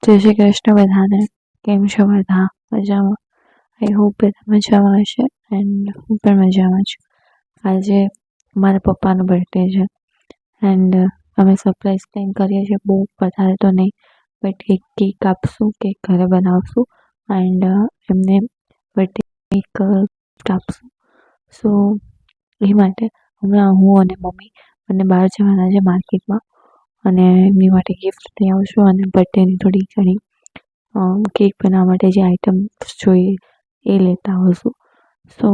જય શ્રી કૃષ્ણ બધાને. કેમ છો બધા? મજામાં? આઈ હોપ બધા મજામાં હશે એન્ડ હું પણ મજામાં છું. આજે મારા પપ્પાનો બર્થડે છે એન્ડ અમે સરપ્રાઈઝ પ્લાન કરીએ છીએ. બહુ વધારે તો નહીં, બટ એક કેક કાપશું, કેક ઘરે બનાવશું એન્ડ એમને બર્થડે એક ગિફ્ટ આપશું. સો એ માટે હમણાં હું અને મમ્મી બંને બહાર જવાના છે માર્કેટમાં અને એમની માટે ગિફ્ટ લઈ આવશું અને બર્થડેની થોડી ઘણી કેક બનાવવા માટે જે આઇટમ્સ જોઈએ એ લેતા આવશું. સો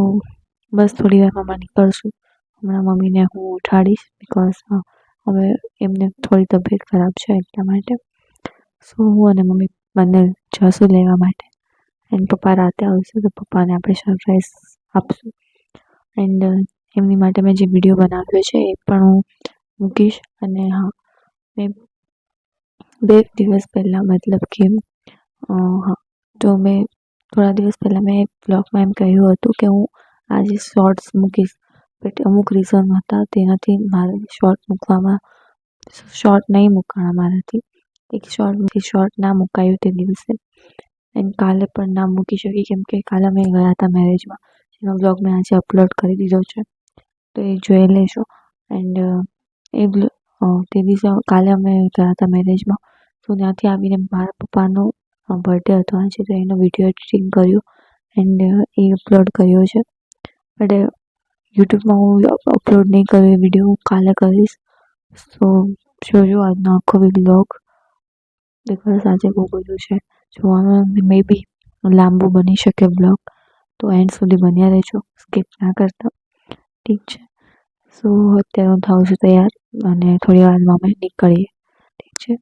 બસ થોડી વારમાં નીકળશું. હમણાં મમ્મીને હું ઉઠાડીશ બિકોઝ હવે એમને થોડી તબિયત ખરાબ છે એટલા માટે. સો હું અને મમ્મી બંને જશું લેવા માટે એન્ડ પપ્પા રાતે આવશે તો પપ્પાને આપણે સરપ્રાઈઝ આપશું. એન્ડ એમની માટે મેં જે વિડીયો બનાવ્યો છે એ પણ હું મૂકીશ. અને હા, મેં 2 દિવસ પહેલાં મતલબ કે હા, તો મેં થોડા દિવસ પહેલાં મેં બ્લોગમાં એમ કહ્યું હતું કે હું આજે શોર્ટ્સ મૂકીશ, બટ અમુક રીઝન હતા તેનાથી મારે શોર્ટ નહીં મૂકાણા મારાથી. એક શોર્ટ ના મુકાયું તે દિવસે એન્ડ કાલે પણ ના મૂકી શકી કેમ કે કાલે અમે ગયા હતા મેરેજમાં, જેનો બ્લોગ મેં આજે અપલોડ કરી દીધો છે, તો એ જોઈ લેજો. એન્ડ તે દિવસે કાલે અમે ગયા હતા મેરેજમાં, તો ત્યાંથી આવીને મારા પપ્પાનો બર્થડે હતો આજે, તો એનો વિડીયો એડિટિંગ કર્યો એન્ડ એ અપલોડ કર્યો છે. બટ યુટ્યુબમાં હું અપલોડ નહીં કર્યો એ વિડીયો, હું કાલે કરીશ. સો જોજો આજનો આખો બ્લોગ, બિકોઝ આજે બહુ બધું છે જોવાનું. મે બી લાંબુ બની શકે બ્લોગ, તો એન્ડ સુધી બન્યા રહેજો, સ્કીપ ના કરતા. ઠીક છે? સો અત્યારે હું થાઉં છું તૈયાર અને થોડી વારમાં અમે નીકળીએ. ઠીક છે?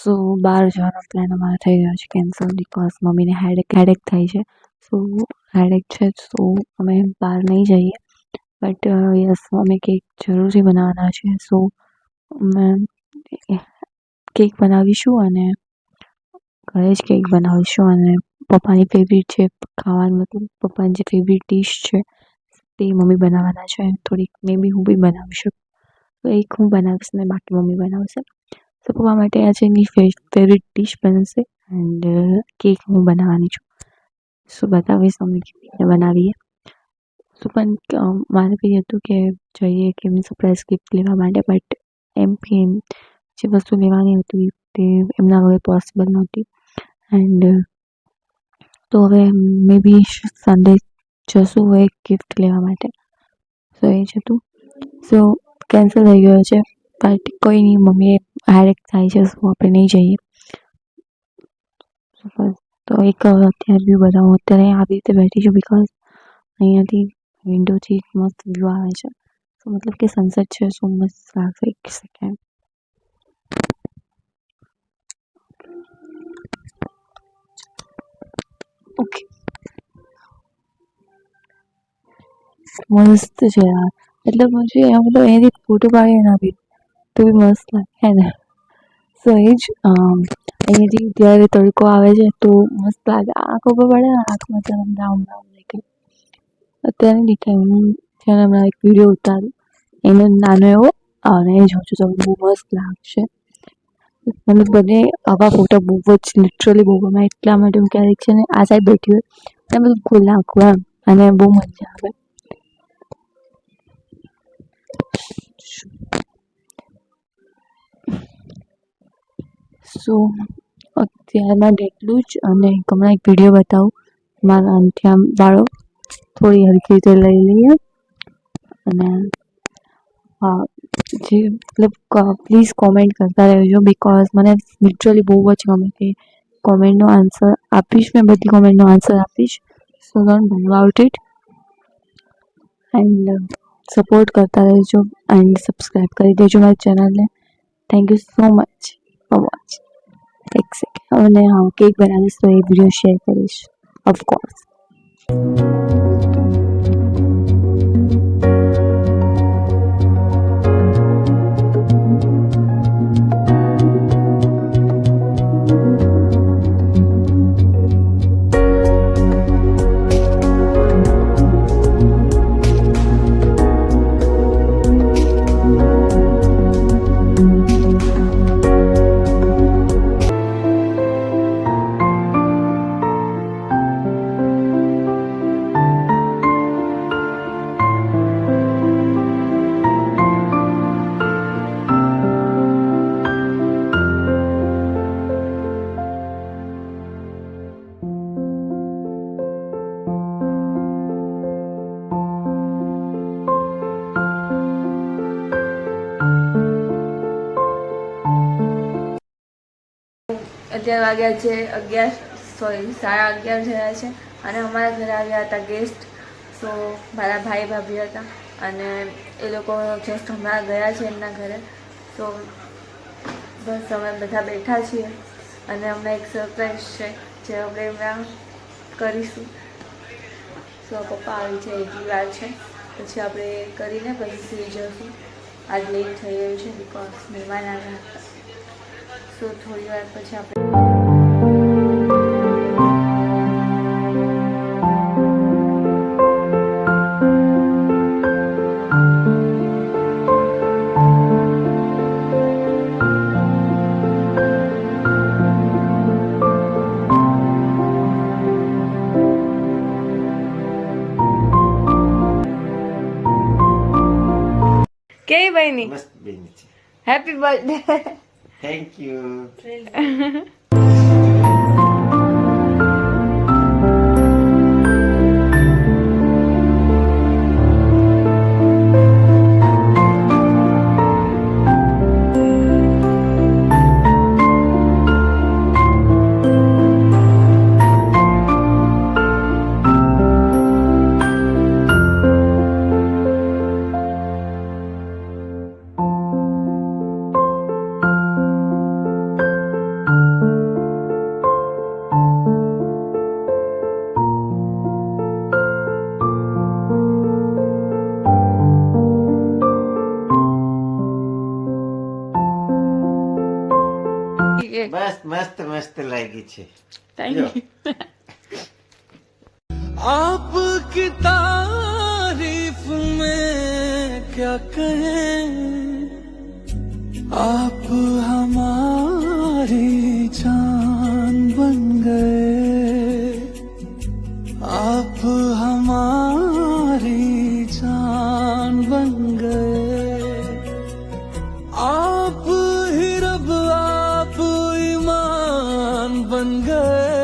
સો બહાર જવાનો પ્લાન અમારો થઈ ગયો છે કેન્સલ, બિકોઝ મમ્મીને હેડેક થાય છે. સો હેડેક છે, સો અમે બહાર નહીં જઈએ. બટ યસ, અમે કેક જરૂરથી બનાવવાના છે. સો અમે કેક બનાવીશું અને ઘરે જ કેક બનાવીશું અને પપ્પાની ફેવરિટ છે ખાવાનું, મતલબ પપ્પાની જે ફેવરિટ ડીશ છે તે મમ્મી બનાવવાના છે. થોડીક મે બી હું બી બનાવી શકું, તો એક હું બનાવીશ ને બાકી મમ્મી બનાવશે. તો પપ્પા માટે આજે એમની ફેવરિટ ડીશ બનશે એન્ડ કેક હું બનાવવાની છું. સો બતાવીશ અમે કેવી રીતે બનાવીએ. સો પણ મારે બી હતું કે જઈએ કે એમની સરપ્રાઈઝ ગિફ્ટ લેવા માટે, બટ એમ કે જે વસ્તુ લેવાની હતી તે એમના વગર પોસિબલ નહોતી. એન્ડ તો હવે મે બી સન્ડે જશું એક ગિફ્ટ લેવા માટે. સો એ જ હતું. સો કેન્સલ થઈ ગયો છે, બટ કોઈ નહીં, મમ્મીએ હેડેક થાય છે, સો આપણે નહીં જઈએ. તો એક અત્યારે વ્યૂ બતાવું. અત્યારે આવી રીતે બેઠી છું બિકોઝ અહીંયાથી વિન્ડોથી મસ્ત વ્યૂ આવે છે. સો મતલબ કે સનસેટ છે, સો મસ્ત લાગશે. એક સેકન્ડ. ઓકે, મસ્ત છે યાર. મતલબ મુझे અહીંયાથી ફોટો પાડીને આપી તો બી મસ્ત લાગે હે ને. સો એ જ અહીંયાથી ત્યારે તડકો આવે છે તો મસ્ત લાગે, આંખ ઉપર પડે ને, આંખમાં એકદમ બ્રાઉન દેખાય. અત્યારે નહીં દેખાય, હું જ્યારે હમણાં એક વિડીયો ઉતારું એનો નાનો એવો અને એ જોઉં છું તો બહુ મસ્ત લાગશે. મતલબ મને આવા ફોટા બહુ જ લિટરલી બહુ ગમે, એટલા માટે હું ક્યારેક છે ને આ સાઈડ બેઠી હોય અને બધું ખુલ્લા આંખું એમ, અને બહુ મજા આવે. સો અત્યારે માટે એટલું જ. અને હમણાં એક વિડીયો બતાવું. મારા આમથી આમ વાળો થોડી હરખી રીતે લઈ લઈએ અને હા, જે મતલબ પ્લીઝ કોમેન્ટ કરતા રહેજો બિકોઝ મને લિટરલી બહુ જ ગમે કે કોમેન્ટનો આન્સર આપીશ, મેં બધી કોમેન્ટનો આન્સર આપીશ. સો don't worry about it and support કરતા રહેજો એન્ડ સબસ્ક્રાઈબ કરી દેજો મારી ચેનલને. Thank you so much for watching. અને હા કેક બનાવીશ તો એ વિડીયો શેર કરીશ ઓફકોર્સ. અત્યારે વાગ્યા છે 11 થયા છે અને અમારા ઘરે આવ્યા હતા ગેસ્ટ. સો મારા ભાઈ ભાભી હતા અને એ લોકો જસ્ટ હમણાં ગયા છે એમના ઘરે. સો બસ અમે બધા બેઠા છીએ અને અમને એક સરપ્રાઈઝ છે જે આપણે હમણાં કરીશું. સો પપ્પા આવી છે એટલી વાર છે, પછી આપણે કરીને પછી સુઈ જઈશું. આજ લેટ થઈ ગયું છે બિકોઝ મહેમાન આવ્યા હતા. સો થોડી વાર પછી આપણે કેવી બની? મસ્ત બેની છે. Happy birthday. Thank you. બસ મસ્ત મસ્ત લાગી છે. Thank you. आपकी तारीफ में क्या कहें, आप हमारी जान बन गए, आप हमारी जान बन गए, आप ही रब आप ईमान बन गए.